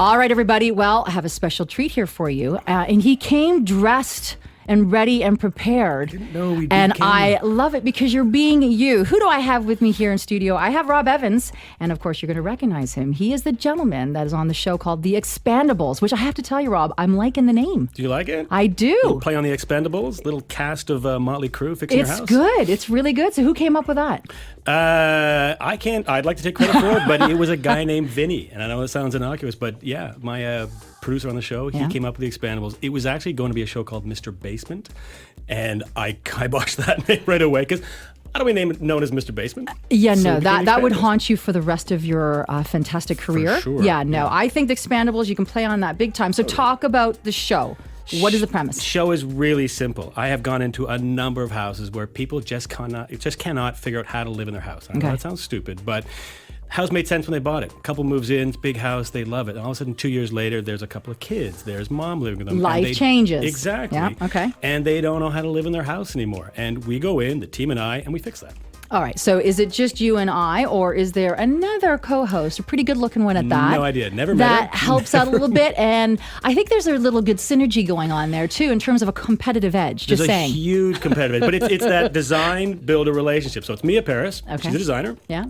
All right, everybody. Well, I have a special treat here for you. And he came dressed and ready and prepared. And I love it because you're being you. Who do I have with me here in studio? I have Rob Evans. And of course, you're going to recognize him. He is the gentleman that is on the show called The Expandables, which I have to tell you, Rob, I'm liking the name. Do you like it? I do. Little play on The Expendables, little cast of Motley Crue fixing your house. It's good. It's really good. So who came up with that? I'd like to take credit for it, but it was a guy named Vinny. And I know it sounds innocuous, but yeah, my producer on the show, he came up with The Expandables. It was actually going to be a show called Mr. Basement, and I kiboshed that name right away because how do we name it known as Mr. Basement? Yeah, so no, that would haunt you for the rest of your fantastic career. For sure. Yeah, no, I think The Expandables, you can play on that big time. So talk about the show. What is the premise? The show is really simple. I have gone into a number of houses where people just cannot figure out how to live in their house. I know that sounds stupid, but house made sense when they bought it. A couple moves in, big house, they love it. And all of a sudden, 2 years later, there's a couple of kids. There's mom living with them. Life changes. Exactly. Yeah, okay. And they don't know how to live in their house anymore. And we go in, the team and I, and we fix that. All right. So is it just you and I, or is there another co-host, a pretty good-looking one at that? No idea. Never met that helps out a little bit, and I think there's a little good synergy going on there too in terms of a competitive edge. Just saying. There's a huge competitive edge, but it's that design build a relationship. So it's Mia Paris. Okay. She's a designer. Yeah.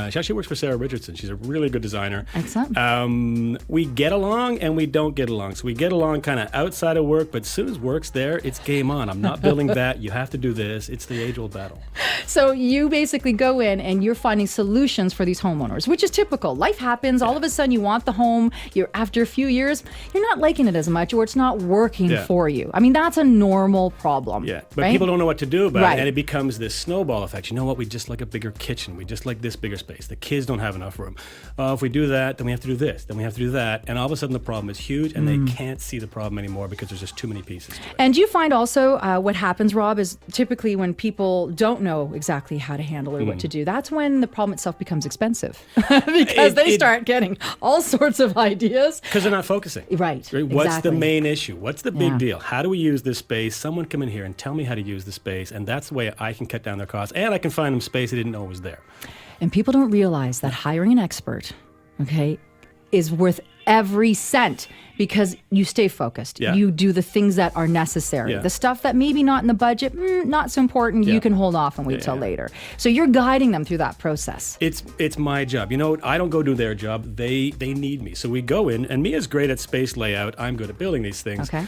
She actually works for Sarah Richardson. She's a really good designer. Excellent. We get along and we don't get along. So we get along kind of outside of work, but as soon as work's there, it's game on. I'm not building that. You have to do this. It's the age-old battle. So you basically go in and you're finding solutions for these homeowners, which is typical. Life happens. All of a sudden you want the home. After a few years, you're not liking it as much, or it's not working for you. I mean, that's a normal problem. Yeah, but people don't know what to do about it, and it becomes this snowball effect. You know what? We just like a bigger kitchen. We just like this bigger space. The kids don't have enough room. If we do that, then we have to do this. Then we have to do that. And all of a sudden the problem is huge, and they can't see the problem anymore because there's just too many pieces to it. And do you find also what happens, Rob, is typically when people don't know exactly how to handle or what to do, that's when the problem itself becomes expensive because they start getting all sorts of ideas. Because they're not focusing. Right. What's exactly. the main issue? What's the big deal? How do we use this space? Someone come in here and tell me how to use the space, and that's the way I can cut down their costs, and I can find them space they didn't know was there. And people don't realize that hiring an expert, is worth every cent because you stay focused. Yeah. You do the things that are necessary. The stuff that maybe not in the budget, not so important, you can hold off and wait till later. So you're guiding them through that process. It's my job. You know, I don't go do their job. They need me. So we go in, and Mia's great at space layout. I'm good at building these things. Okay.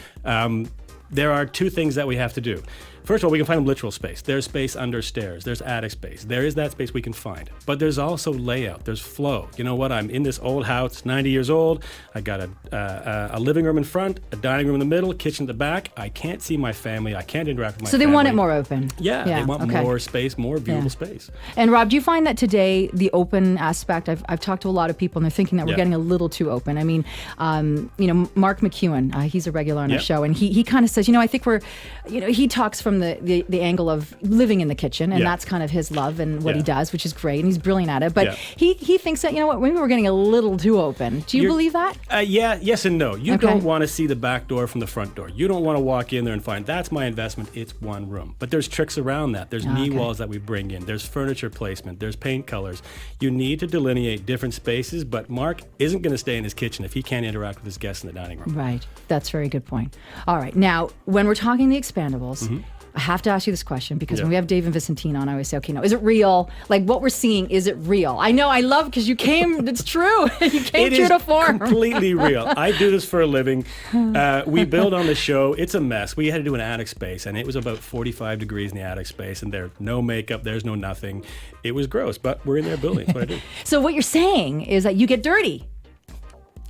There are two things that we have to do. First of all, we can find them literal space. There's space under stairs. There's attic space. There is that space we can find. But there's also layout. There's flow. You know what? I'm in this old house, 90 years old. I got a living room in front, a dining room in the middle, kitchen at the back. I can't see my family. I can't interact with my family. So they want it more open. Yeah, they want more space, more viewable space. And Rob, do you find that today the open aspect, I've talked to a lot of people and they're thinking that we're getting a little too open. I mean, Mark McEwen, he's a regular on our show, and he kind of says, I think we're, he talks from the angle of living in the kitchen, and that's kind of his love and what he does, which is great, and he's brilliant at it. But he thinks that, maybe we're getting a little too open. Do you believe that? Yes and no. You don't want to see the back door from the front door. You don't want to walk in there and find, that's my investment, it's one room. But there's tricks around that. There's knee walls that we bring in. There's furniture placement. There's paint colors. You need to delineate different spaces, but Mark isn't going to stay in his kitchen if he can't interact with his guests in the dining room. Right. That's a very good point. All right. Now, when we're talking The Expandables, I have to ask you this question because when we have Dave and Vicentine on, I always say, okay, no, is it real? Like what we're seeing, is it real? I know, I love because you came, it's true. You came true to form. It is completely real. I do this for a living. We build on the show. It's a mess. We had to do an attic space, and it was about 45 degrees in the attic space, and there's no makeup, there's no nothing. It was gross, but we're in there building. That's what I do. So what you're saying is that you get dirty,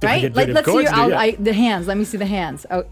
right? Let's see the hands. Let me see the hands. Oh.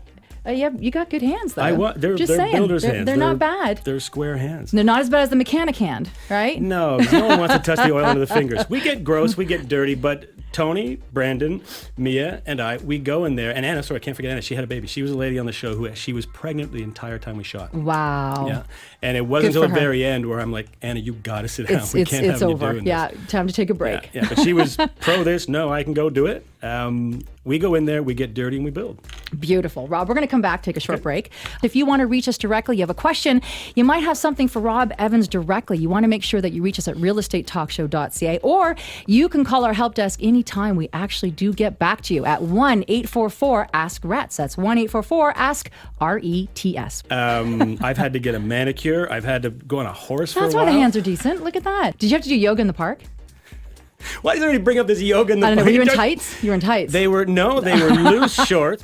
Yeah, you got good hands, though. They're saying. builder's hands. They're not bad. They're square hands. They're not as bad as the mechanic hand, right? No one wants to touch the oil into the fingers. We get gross, we get dirty, but Tony, Brandon, Mia, and I, we go in there, and Anna, sorry, I can't forget Anna, she had a baby. She was a lady on the show she was pregnant the entire time we shot. Wow. Yeah. And it wasn't until the very end where I'm like, Anna, you got to sit down. We can't have you doing this. Yeah, time to take a break. Yeah, but she was pro this. No, I can go do it. We go in there, we get dirty, and we build. Beautiful. Rob, we're going to come back, take a short break. If you want to reach us directly, you have a question, you might have something for Rob Evans directly, you want to make sure that you reach us at realestatetalkshow.ca, or you can call our help desk anytime. We actually do get back to you at 1-844-ASK-RETS. That's 1-844-ASK-RETS. I've had to get a manicure. I've had to go on a horse for a while. That's why the hands are decent. Look at that. Did you have to do yoga in the park? Why does everybody bring up this yoga in the I don't know. park? Were you in tights? You were in tights. They were loose shorts.